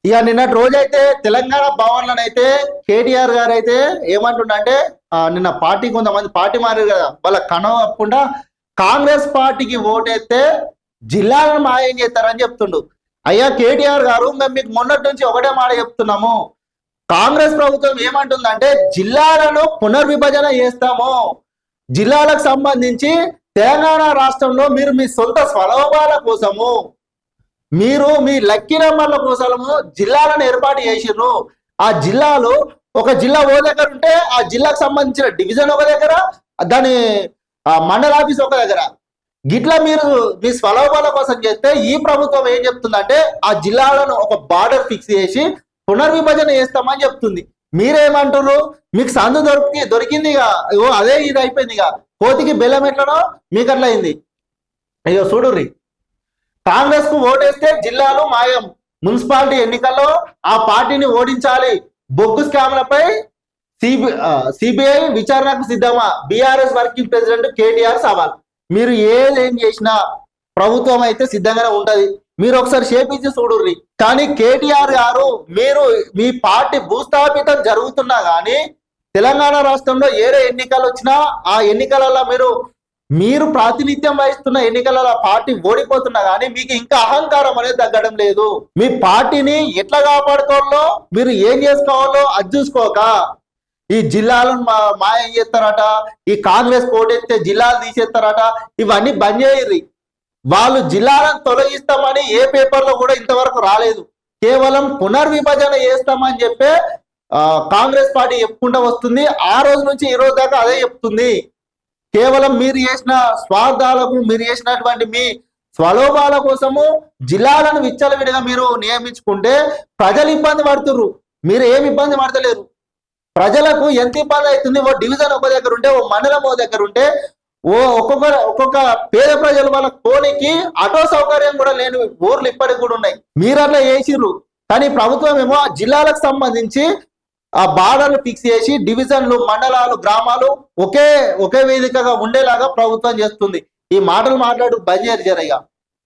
ఇక నిన్నటి రోజైతే తెలంగాణ భవన్లోనైతే కేటీఆర్ గారు అయితే ఏమంటుండంటే నిన్న పార్టీ కొంతమంది పార్టీ మారారు కదా, వాళ్ళ కనవకుండా కాంగ్రెస్ పార్టీకి ఓటేస్తే జిల్లాలను మాయం చేస్తారని చెప్తుండు. అయ్యా కేటీఆర్ గారు, మేము మీకు మొన్నటి నుంచి ఒకటే మాట చెప్తున్నాము. కాంగ్రెస్ ప్రభుత్వం ఏమంటుందంటే జిల్లాలను పునర్విభజన చేస్తాము. జిల్లాలకు సంబంధించి తెలంగాణ రాష్ట్రంలో మీరు మీ సొంత స్వలాభాల కోసము, మీరు మీ లక్కీ నెంబర్ల కోసము జిల్లాలను ఏర్పాటు చేసిర్రు. ఆ జిల్లాలు ఒక జిల్లా ఓ దగ్గర ఉంటే ఆ జిల్లాకు సంబంధించిన డివిజన్ ఒక దగ్గర, దాని మండల ఆఫీస్ ఒక దగ్గర, గిట్లా మీరు మీ స్వలాభాల కోసం చేస్తే ఈ ప్రభుత్వం ఏం చెప్తుందంటే ఆ జిల్లాలను ఒక బార్డర్ ఫిక్స్ చేసి పునర్విభజన చేస్తామని చెప్తుంది. మీరేమంటారు? మీకు సందు దొరికింది ఇక, అదే ఇది అయిపోయింది. ఇక కోతికి బెల్లం ఎట్లనో మీకు అట్లా అయింది. అయ్యో చూడుర్రి, కాంగ్రెస్ కు ఓటేస్తే జిల్లాలు మాయం. మున్సిపాలిటీ ఎన్నికల్లో ఆ పార్టీని ఓడించాలి. బొగ్గు స్కామ్లపై సిబిఐ విచారణకు సిద్ధమా? బీఆర్ఎస్ వర్కింగ్ ప్రెసిడెంట్ కేటీఆర్ సవాల్. మీరు ఏదేం చేసినా ప్రభుత్వం అయితే సిద్ధంగానే ఉంటది. మీరు ఒకసారి చేపించి చూడుర్రి. కానీ కేటీఆర్ గారు, మీరు మీ పార్టీ భూస్థాపితం జరుగుతున్నా కానీ తెలంగాణ రాష్ట్రంలో ఏరే ఎన్నికలు వచ్చినా ఆ ఎన్నికలలో మీరు ప్రాతినిధ్యం వహిస్తున్న ఎన్నికలలో పార్టీ ఓడిపోతున్నా కానీ మీకు ఇంకా అహంకారం అనేది తగ్గడం లేదు. మీ పార్టీని ఎట్లా కాపాడుకోవాలో, మీరు ఏం చేసుకోవాలో అది చూసుకోక ఈ జిల్లాలను మాయం చేస్తారట, ఈ కాంగ్రెస్ ఓటేస్తే జిల్లాలు తీసేస్తారట, ఇవన్నీ బంద్ చేయర్రి. వాళ్ళు జిల్లాలను తొలగిస్తామని ఏ పేపర్లో కూడా ఇంతవరకు రాలేదు. కేవలం పునర్విభజన చేస్తామని చెప్పే కాంగ్రెస్ పార్టీ చెప్పుకుంటూ వస్తుంది. ఆ రోజు నుంచి ఈ రోజు దాకా అదే చెప్తుంది. కేవలం మీరు చేసిన స్వార్థాలకు, మీరు చేసినటువంటి మీ స్వలోభాల కోసము జిల్లాలను విచ్చలవిడిగా మీరు నియమించుకుంటే ప్రజలు ఇబ్బంది పడుతుర్రు. మీరు ఏమి ఇబ్బంది పడతలేరు. ప్రజలకు ఎంత ఇబ్బంది అవుతుంది. ఓ డివిజన్ ఒక దగ్గర ఉంటే, ఓ మండలం ఒక దగ్గర ఉంటే, ఒక్కొక్క పేద ప్రజలు వాళ్ళ కోనికి ఆటో సౌకర్యం కూడా లేని ఊర్లు ఇప్పటికి కూడా ఉన్నాయి. మీరు అట్లా చేసిర్రు. కానీ ప్రభుత్వం ఏమో ఆ జిల్లాలకు సంబంధించి ఆ బార్డర్లు ఫిక్స్ చేసి డివిజన్లు, మండలాలు, గ్రామాలు ఒకే వేదికగా ఉండేలాగా ప్రభుత్వం చేస్తుంది. ఈ మాటలు మాట్లాడు బంద్ చేయరు జరగా.